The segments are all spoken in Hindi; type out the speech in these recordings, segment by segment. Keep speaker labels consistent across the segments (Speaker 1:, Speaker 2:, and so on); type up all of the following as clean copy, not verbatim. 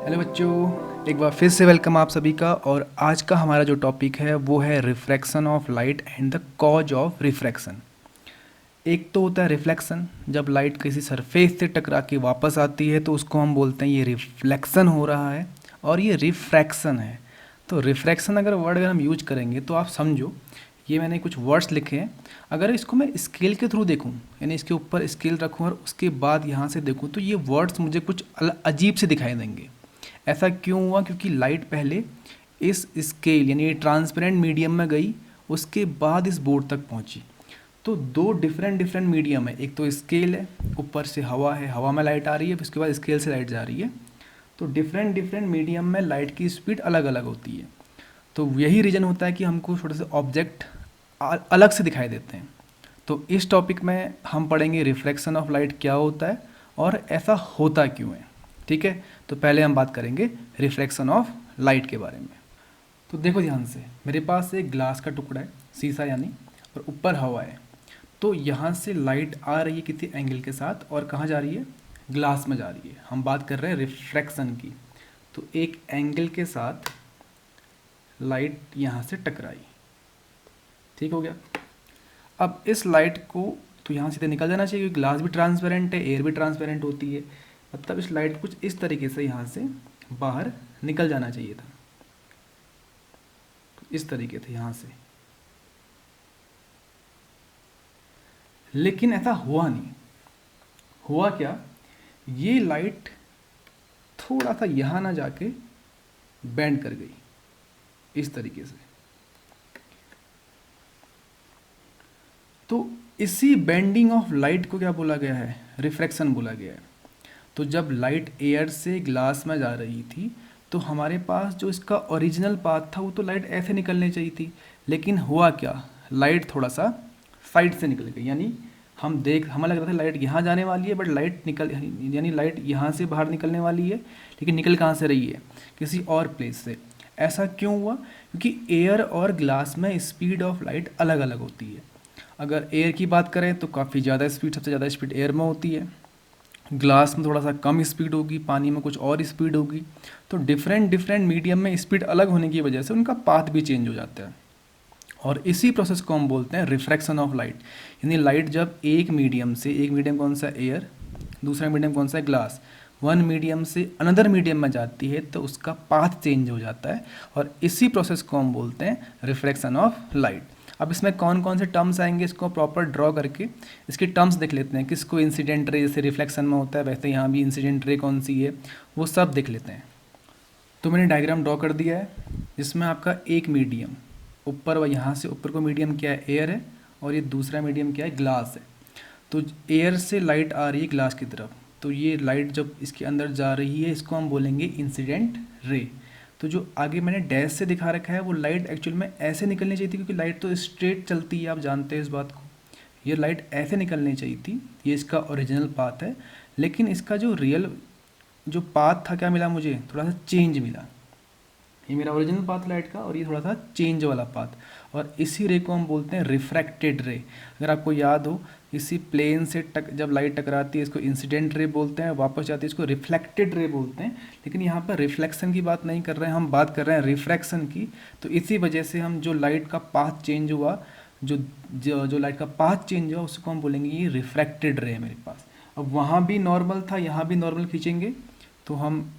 Speaker 1: हेलो बच्चों, एक बार फिर से वेलकम आप सभी का। और आज का हमारा जो टॉपिक है वो है refraction of light and the cause of refraction. एक तो होता है रिफ्लेक्शन, जब लाइट किसी सरफेस से टकरा के वापस आती है तो उसको हम बोलते हैं ये रिफ्लेक्शन हो रहा है, और ये रिफ्रैक्शन है। तो रिफ्रैक्शन अगर वर्ड अगर हम यूज करेंगे तो आप समझो, ये मैंने कुछ वर्ड्स लिखे हैं। अगर इसको मैं स्केल के थ्रू देखूं, यानी इसके ऊपर स्केल रखूं और उसके बाद यहाँ से देखूं, तो ये वर्ड्स मुझे कुछ अजीब से दिखाई देंगे। ऐसा क्यों हुआ? क्योंकि लाइट पहले इस स्केल यानी ट्रांसपेरेंट मीडियम में गई, उसके बाद इस बोर्ड तक पहुंची। तो दो डिफरेंट डिफरेंट मीडियम है, एक तो स्केल है, ऊपर से हवा है, हवा में लाइट आ रही है, उसके बाद स्केल से लाइट जा रही है। तो डिफरेंट डिफरेंट मीडियम में लाइट की स्पीड अलग अलग होती है। तो यही रीज़न होता है कि हमको छोटे से ऑब्जेक्ट अलग से दिखाई देते हैं। तो इस टॉपिक में हम पढ़ेंगे रिफ्लेक्शन ऑफ लाइट क्या होता है और ऐसा होता क्यों है। ठीक है, तो पहले हम बात करेंगे रिफ्लेक्शन ऑफ लाइट के बारे में। तो देखो ध्यान से, मेरे पास एक ग्लास का टुकड़ा है, शीशा यानी, और ऊपर हवा है। तो यहाँ से लाइट आ रही है किसी एंगल के साथ और कहाँ जा रही है? ग्लास में जा रही है। हम बात कर रहे हैं रिफ्रैक्शन की। तो एक एंगल के साथ लाइट यहाँ से टकराई, ठीक हो गया। अब इस लाइट को तो यहाँ सीधे निकल जाना चाहिए, क्योंकि ग्लास भी ट्रांसपेरेंट है, एयर भी ट्रांसपेरेंट होती है। मतलब इस लाइट कुछ इस तरीके से यहाँ से बाहर निकल जाना चाहिए था, इस तरीके से यहाँ से। लेकिन ऐसा हुआ नहीं। हुआ क्या? ये लाइट थोड़ा सा यहाँ ना जाके बेंड कर गई, इस तरीके से। तो इसी बेंडिंग ऑफ लाइट को क्या बोला गया है? रिफ्रैक्शन बोला गया है। तो जब लाइट एयर से ग्लास में जा रही थी तो हमारे पास जो इसका ओरिजिनल पाथ था वो तो लाइट ऐसे निकलनी चाहिए थी। लेकिन हुआ क्या? लाइट थोड़ा सा साइड से निकल गई। यानी हमें लग रहा था लाइट यहाँ जाने वाली है, बट लाइट निकल यानी लाइट यहाँ से बाहर निकलने वाली है, लेकिन निकल कहाँ से रही है? किसी और प्लेस से। ऐसा क्यों हुआ? क्योंकि एयर और ग्लास में स्पीड ऑफ लाइट अलग अलग होती है। अगर एयर की बात करें तो काफ़ी ज़्यादा स्पीड, सबसे ज़्यादा स्पीड एयर में होती है। ग्लास में थोड़ा सा कम स्पीड होगी, पानी में कुछ और स्पीड होगी। तो डिफरेंट डिफरेंट मीडियम में स्पीड अलग होने की वजह से उनका पाथ भी चेंज हो जाता है। और इसी प्रोसेस को हम बोलते हैं रिफ्रैक्शन ऑफ लाइट। यानी लाइट जब एक मीडियम से, एक मीडियम कौन सा? एयर। दूसरा मीडियम कौन सा है? ग्लास। वन मीडियम से अनदर मीडियम में जाती है तो उसका पाथ चेंज हो जाता है, और इसी प्रोसेस को हम बोलते हैं रिफ्रैक्शन ऑफ लाइट। अब इसमें कौन कौन से टर्म्स आएंगे, इसको प्रॉपर ड्रॉ करके इसके टर्म्स देख लेते हैं। किसको इंसिडेंट रे जैसे रिफ्लेक्शन में होता है, वैसे यहाँ भी इंसिडेंट रे कौन सी है, वो सब देख लेते हैं। तो मैंने डायग्राम ड्रॉ कर दिया है, जिसमें आपका एक मीडियम ऊपर, व यहाँ से ऊपर को मीडियम क्या है? एयर है। और ये दूसरा मीडियम क्या है? ग्लास है। तो एयर से लाइट आ रही है ग्लास की तरफ, तो ये लाइट जब इसके अंदर जा रही है इसको हम बोलेंगे इंसिडेंट रे। तो जो आगे मैंने डैश से दिखा रखा है वो लाइट एक्चुअल में ऐसे निकलनी चाहिए थी, क्योंकि लाइट तो स्ट्रेट चलती है, आप जानते हैं इस बात को। ये लाइट ऐसे निकलनी चाहिए थी, ये इसका ओरिजिनल पाथ है। लेकिन इसका जो रियल जो पाथ था, क्या मिला मुझे? थोड़ा सा चेंज मिला। ये मेरा ओरिजिनल पाथ लाइट का, और ये थोड़ा सा चेंज वाला पाथ। और इसी रे को हम बोलते हैं रिफ्रैक्टेड रे। अगर आपको याद हो, इसी प्लेन से जब लाइट टकराती है इसको इंसिडेंट रे बोलते हैं, वापस जाती है इसको रिफ्लेक्टेड रे बोलते हैं। लेकिन यहाँ पर रिफ्लेक्शन की बात नहीं कर रहे हैं, हम बात कर रहे हैं रिफ्रैक्शन की। तो इसी वजह से हम जो लाइट का पाथ चेंज हुआ, जो जो जो लाइट का पाथ चेंज हुआ, उसको हम बोलेंगे ये रिफ्रैक्टेड रे है मेरे पास। अब वहाँ भी नॉर्मल था, यहाँ भी नॉर्मल खींचेंगे, तो हम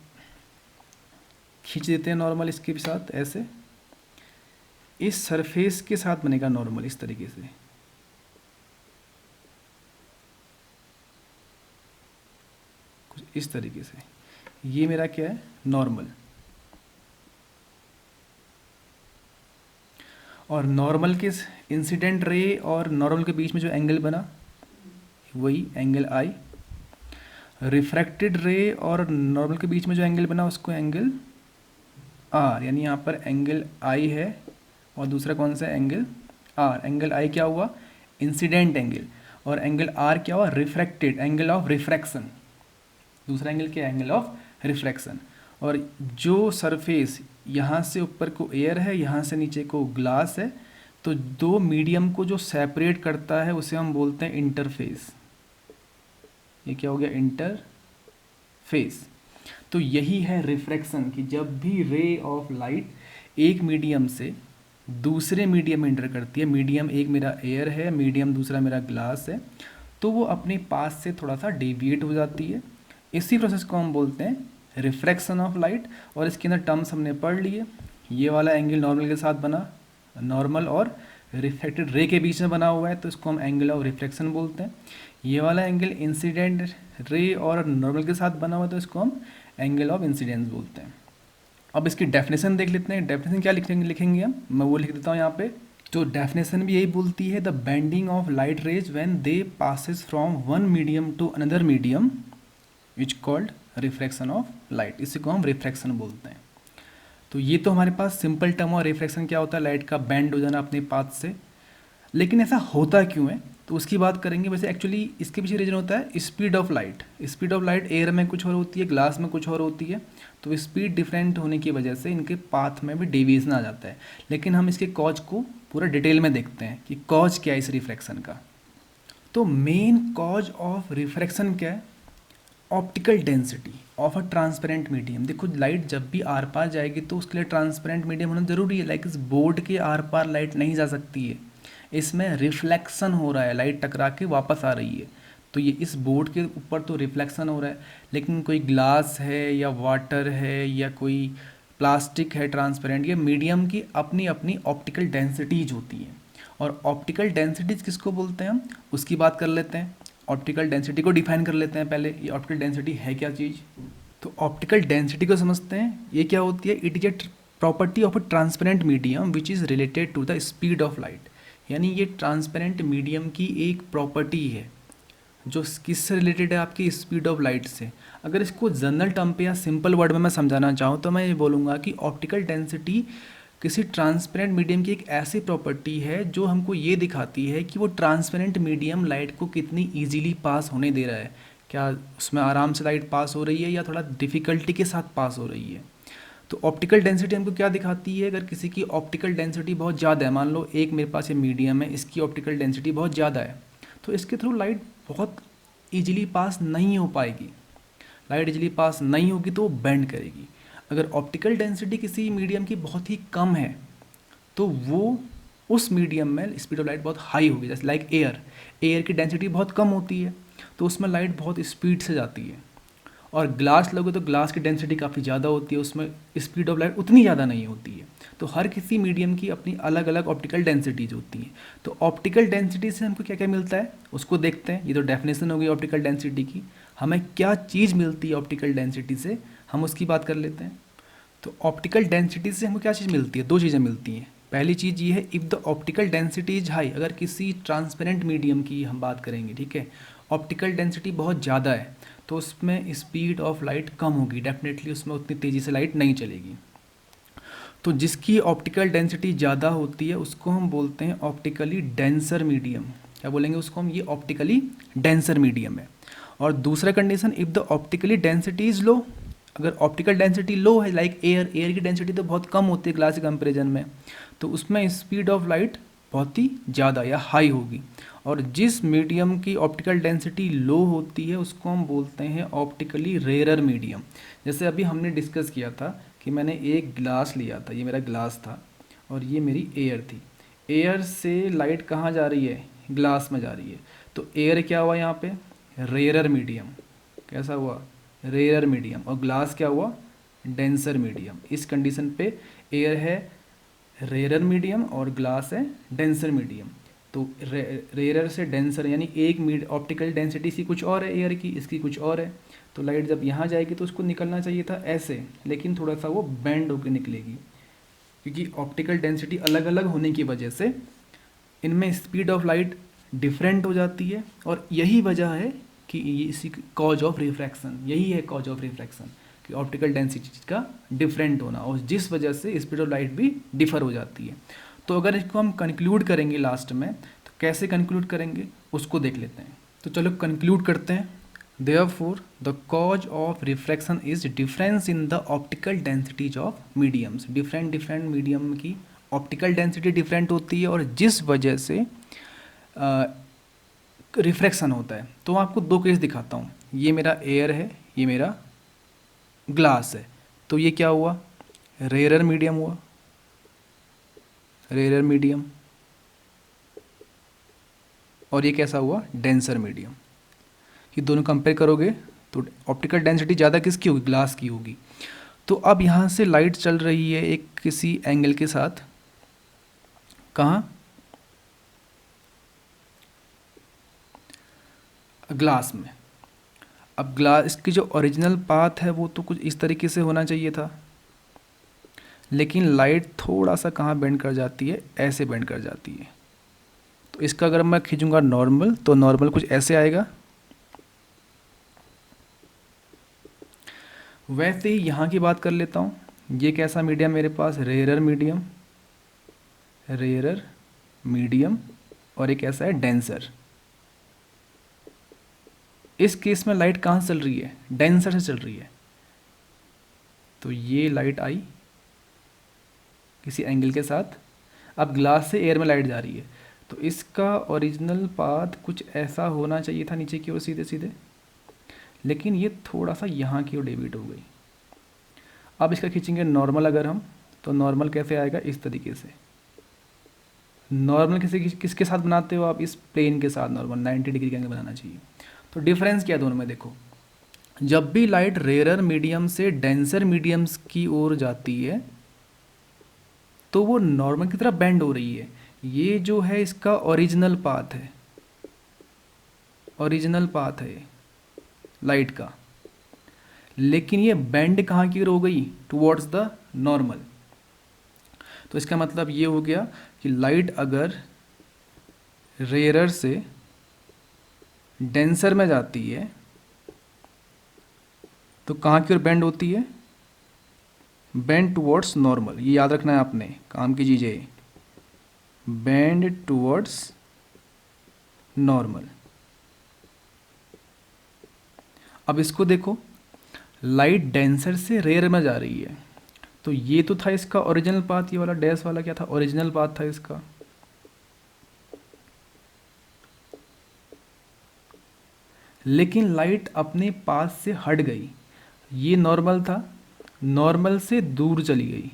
Speaker 1: खींच देते हैं नॉर्मल इसके साथ। ऐसे इस सरफेस के साथ बनेगा नॉर्मल, इस तरीके से। कुछ इस तरीके से ये मेरा क्या है? नॉर्मल। और नॉर्मल के इंसिडेंट रे और नॉर्मल के बीच में जो एंगल बना वही एंगल आई। रिफ्रैक्टेड रे और नॉर्मल के बीच में जो एंगल बना उसको एंगल आर। यानी यहाँ पर एंगल आई है और दूसरा कौन सा? Angle are. एंगल आई क्या हुआ? Incident angle. और एंगल आर क्या हुआ? Refracted angle of refraction. दूसरा एंगल क्या? Angle of refraction. और जो सरफेस यहाँ से ऊपर को एयर है, यहाँ से नीचे को ग्लास है, तो दो मीडियम को जो सेपरेट करता है उसे हम बोलते हैं इंटरफेस। ये क्या हो गया? इंटरफेस। तो यही है रिफ्रैक्शन, कि जब भी रे ऑफ लाइट एक मीडियम से दूसरे मीडियम में इंटर करती है, मीडियम एक मेरा एयर है, मीडियम दूसरा मेरा ग्लास है, तो वो अपने पास से थोड़ा सा डेविएट हो जाती है। इसी प्रोसेस को हम बोलते हैं रिफ्रैक्शन ऑफ लाइट। और इसके अंदर टर्म्स हमने पढ़ लिए। ये वाला एंगल नॉर्मल के साथ बना, नॉर्मल और रिफ्लेक्टेड रे के बीच में बना हुआ है, तो इसको हम एंगल ऑफ रिफ्लेक्शन बोलते हैं। ये वाला एंगल इंसिडेंट रे और नॉर्मल के साथ बना हुआ है, तो इसको हम एंगल ऑफ इंसिडेंस बोलते हैं। अब इसकी डेफिनेशन देख लेते हैं। डेफिनेशन क्या लिखेंगे हम, मैं वो लिख देता हूँ यहाँ पे। तो डेफिनेशन भी यही बोलती है, the bending of light rays when they passes from one medium to another medium which called refraction of light. इसी को हम रिफ्रैक्शन बोलते हैं। तो ये तो हमारे पास सिंपल टर्म। और रिफ्रैक्शन क्या होता है, लाइट का बेंड हो जाना अपने पाथ से। लेकिन ऐसा होता क्यों है, तो उसकी बात करेंगे। वैसे एक्चुअली इसके पीछे रीजन होता है speed of light. Speed of light air में कुछ और होती है, ग्लास में कुछ और होती है। तो स्पीड डिफरेंट होने की वजह से इनके पाथ में भी डेविएशन आ जाता है। लेकिन हम इसके कॉज को पूरा डिटेल में देखते हैं कि कॉज क्या है इस रिफ्रैक्शन का। तो मेन कॉज ऑफ रिफ्रैक्शन क्या है, optical density of a transparent medium. देखो लाइट जब भी आर पार जाएगी तो उसके लिए ट्रांसपेरेंट मीडियम होना जरूरी है। लाइक इस बोर्ड के आर पार लाइट नहीं जा सकती है, इसमें रिफ्लेक्शन हो रहा है, लाइट टकरा के वापस आ रही है। तो ये इस बोर्ड के ऊपर तो रिफ्लेक्शन हो रहा है। लेकिन कोई ग्लास है या वाटर है या कोई प्लास्टिक है ट्रांसपेरेंट, ये मीडियम की अपनी अपनी ऑप्टिकल डेंसिटीज होती हैं। और ऑप्टिकल डेंसिटीज किसको बोलते हैं हम, उसकी बात कर लेते हैं। ऑप्टिकल डेंसिटी को डिफाइन कर लेते हैं पहले। ये ऑप्टिकल डेंसिटी है क्या चीज़, तो ऑप्टिकल डेंसिटी को समझते हैं। ये क्या होती है, it is a property of a transparent medium which is related to the speed of light. यानी ये ट्रांसपेरेंट मीडियम की एक प्रॉपर्टी है जो किससे रिलेटेड है, आपकी स्पीड ऑफ लाइट से। अगर इसको जनरल टर्म पे या सिंपल वर्ड में मैं समझाना चाहूँ तो मैं ये बोलूँगा कि ऑप्टिकल डेंसिटी किसी ट्रांसपेरेंट मीडियम की एक ऐसी प्रॉपर्टी है जो हमको ये दिखाती है कि वो ट्रांसपेरेंट मीडियम लाइट को कितनी ईजीली पास होने दे रहा है। क्या उसमें आराम से लाइट पास हो रही है या थोड़ा डिफ़िकल्टी के साथ पास हो रही है। तो ऑप्टिकल डेंसिटी हमको क्या दिखाती है, अगर किसी की ऑप्टिकल डेंसिटी बहुत ज़्यादा है, मान लो एक मेरे पास ये मीडियम है, इसकी ऑप्टिकल डेंसिटी बहुत ज़्यादा है, तो इसके थ्रू लाइट बहुत ईजिली पास नहीं हो पाएगी। लाइट इजीली पास नहीं होगी तो वो बेंड करेगी। अगर ऑप्टिकल डेंसिटी किसी मीडियम की बहुत ही कम है तो वो उस मीडियम में स्पीड ऑफ लाइट बहुत हाई होगी। जैसे लाइक एयर, एयर की डेंसिटी बहुत कम होती है तो उसमें लाइट बहुत स्पीड से जाती है। और ग्लास लोगे तो ग्लास की डेंसिटी काफ़ी ज़्यादा होती है, उसमें स्पीड ऑफ लाइट उतनी ज़्यादा नहीं होती है। तो हर किसी मीडियम की अपनी अलग अलग ऑप्टिकल डेंसिटीज होती हैं। तो ऑप्टिकल डेंसिटी से हमको क्या क्या मिलता है उसको देखते हैं। ये तो डेफिनेशन हो गई ऑप्टिकल डेंसिटी की। हमें क्या चीज़ मिलती है ऑप्टिकल डेंसिटी से, हम उसकी बात कर लेते हैं। तो ऑप्टिकल डेंसिटी से हमको क्या चीज़ मिलती है, दो चीज़ें मिलती हैं। पहली चीज़ ये है, if the optical density is high, अगर किसी ट्रांसपेरेंट मीडियम की हम बात करेंगे, ठीक है, ऑप्टिकल डेंसिटी बहुत ज़्यादा है तो उसमें स्पीड ऑफ लाइट कम होगी, डेफिनेटली उसमें उतनी तेज़ी से लाइट नहीं चलेगी। तो जिसकी ऑप्टिकल डेंसिटी ज़्यादा होती है उसको हम बोलते हैं ऑप्टिकली डेंसर मीडियम। क्या बोलेंगे उसको हम, ये ऑप्टिकली डेंसर मीडियम है। और दूसरा condition, if the optically density is low, अगर ऑप्टिकल डेंसिटी लो है, लाइक एयर, एयर की डेंसिटी तो बहुत कम होती है ग्लास के कंपेरिजन में, तो उसमें स्पीड ऑफ लाइट बहुत ही ज़्यादा या हाई होगी। और जिस मीडियम की ऑप्टिकल डेंसिटी लो होती है उसको हम बोलते हैं ऑप्टिकली रेयर मीडियम। जैसे अभी हमने डिस्कस किया था कि मैंने एक ग्लास लिया था, ये मेरा ग्लास था और ये मेरी एयर थी। एयर से लाइट कहाँ जा रही है, ग्लास में जा रही है। तो एयर क्या हुआ यहाँ पे, रेयर मीडियम। कैसा हुआ, रेयर मीडियम। और ग्लास क्या हुआ, डेंसर मीडियम। इस कंडीशन पे एयर है रेयर मीडियम और ग्लास है डेंसर मीडियम। तो रेयर से डेंसर यानी एक ऑप्टिकल डेंसिटी इसकी कुछ और है एयर की, इसकी कुछ और है। तो लाइट जब यहाँ जाएगी तो उसको निकलना चाहिए था ऐसे, लेकिन थोड़ा सा वो बेंड होकर निकलेगी क्योंकि ऑप्टिकल डेंसिटी अलग अलग होने की वजह से इनमें स्पीड ऑफ लाइट डिफरेंट हो जाती है। और यही वजह है कि इसी कॉज ऑफ रिफ्रैक्शन, यही है कॉज ऑफ रिफ्रैक्शन कि ऑप्टिकल डेंसिटी का डिफरेंट होना, और जिस वजह से स्पीड ऑफ लाइट भी डिफर हो जाती है। तो अगर इसको हम कंक्लूड करेंगे लास्ट में, तो कैसे कंक्लूड करेंगे उसको देख लेते हैं। तो चलो कंक्लूड करते हैं। Therefore the cause of refraction is difference in the optical densities of mediums. Different different medium की ऑप्टिकल डेंसिटी डिफरेंट होती है और जिस वजह से रिफ्रैक्शन होता है। तो मैं आपको दो केस दिखाता हूँ। ये मेरा एयर है, ये मेरा ग्लास है, तो ये क्या हुआ, रेयर मीडियम हुआ, रेयर मीडियम। और ये कैसा हुआ, डेंसर मीडियम। ये दोनों कंपेयर करोगे तो ऑप्टिकल डेंसिटी ज़्यादा किसकी होगी, ग्लास की होगी। तो अब यहाँ से लाइट चल रही है एक किसी एंगल के साथ, कहाँ, ग्लास में। अब ग्लास, इसकी जो ओरिजिनल पाथ है वो तो कुछ इस तरीके से होना चाहिए था, लेकिन लाइट थोड़ा सा कहाँ बेंड कर जाती है, ऐसे बेंड कर जाती है। तो इसका अगर मैं खींचूंगा नॉर्मल, तो नॉर्मल कुछ ऐसे आएगा। वैसे ही यहाँ की बात कर लेता हूँ, ये कैसा मीडियम मेरे पास, रेयरर मीडियम, रेयरर मीडियम, और एक ऐसा है डेंसर। इस केस में लाइट कहाँ से चल रही है, डेंसर से चल रही है। तो ये लाइट आई किसी एंगल के साथ, अब ग्लास से एयर में लाइट जा रही है, तो इसका ओरिजिनल पाथ कुछ ऐसा होना चाहिए था नीचे की ओर सीधे सीधे, लेकिन ये थोड़ा सा यहाँ की ओर डेविएट हो गई। अब इसका खींचेंगे नॉर्मल अगर हम, तो नॉर्मल कैसे आएगा, इस तरीके से। नॉर्मल किसके साथ बनाते हो आप, इस प्लेन के साथ नॉर्मल 90 डिग्री के एंगल बनाना चाहिए। तो डिफरेंस क्या है दोनों में, देखो, जब भी लाइट रेयरर मीडियम से डेंसर मीडियम्स की ओर जाती है तो वो नॉर्मल की तरफ बेंड हो रही है। ये जो है इसका ओरिजिनल पाथ है, ओरिजिनल पाथ है लाइट का, लेकिन ये बेंड कहाँ की ओर हो गई, टुवर्ड्स द नॉर्मल। तो इसका मतलब ये हो गया कि लाइट अगर रेयरर से डेंसर में जाती है तो कहाँ की ओर बेंड होती है, बेंड टुवर्ड्स नॉर्मल। ये याद रखना है आपने, काम की चीज़ है, बेंड टुवर्ड्स नॉर्मल। अब इसको देखो, लाइट डेंसर से रेयर में जा रही है, तो ये तो था इसका ओरिजिनल पाथ, ये वाला डैश वाला क्या था, ओरिजिनल पाथ था इसका। लेकिन लाइट अपने पाथ से हट गई, ये नॉर्मल था, नॉर्मल से दूर चली गई।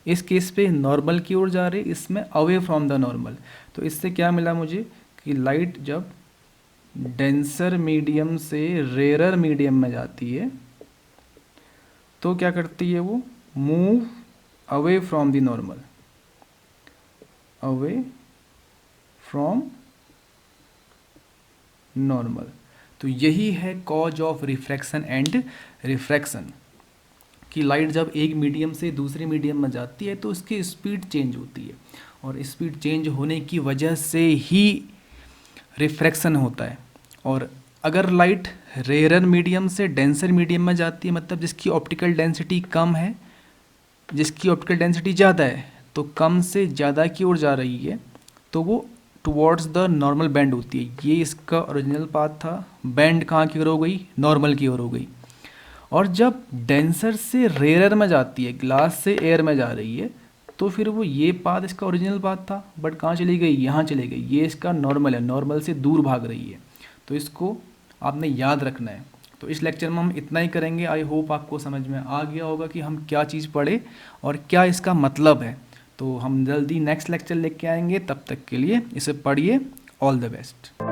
Speaker 1: इस केस पे नॉर्मल की ओर जा रही, इसमें अवे फ्रॉम द नॉर्मल। तो इससे क्या मिला मुझे कि लाइट जब डेंसर मीडियम से रेयरर मीडियम में जाती है तो क्या करती है, वो move away from the normal, away from normal. तो यही है cause of refraction and refraction, कि लाइट जब एक मीडियम से दूसरे मीडियम में जाती है तो उसकी स्पीड चेंज होती है, और स्पीड चेंज होने की वजह से ही रिफ्रैक्शन होता है। और अगर लाइट रेयरर मीडियम से डेंसर मीडियम में जाती है, मतलब जिसकी ऑप्टिकल डेंसिटी कम है, जिसकी ऑप्टिकल डेंसिटी ज़्यादा है, तो कम से ज़्यादा की ओर जा रही है, तो वो टुवर्ड्स द नॉर्मल बेंड होती है। ये इसका ओरिजिनल पाथ था, बेंड कहाँ की ओर हो गई, नॉर्मल की ओर हो गई। और जब डेंसर से रेयरर में जाती है, ग्लास से एयर में जा रही है, तो फिर वो ये पाथ इसका ओरिजिनल पाथ था, बट कहाँ चली गई, यहाँ चली गई। ये इसका नॉर्मल है, नॉर्मल से दूर भाग रही है। तो इसको आपने याद रखना है। तो इस लेक्चर में हम इतना ही करेंगे। आई होप आपको समझ में आ गया होगा कि हम क्या चीज़ पढ़े और क्या इसका मतलब है। तो हम जल्दी नेक्स्ट लेक्चर लेके आएंगे, तब तक के लिए इसे पढ़िए। All the best.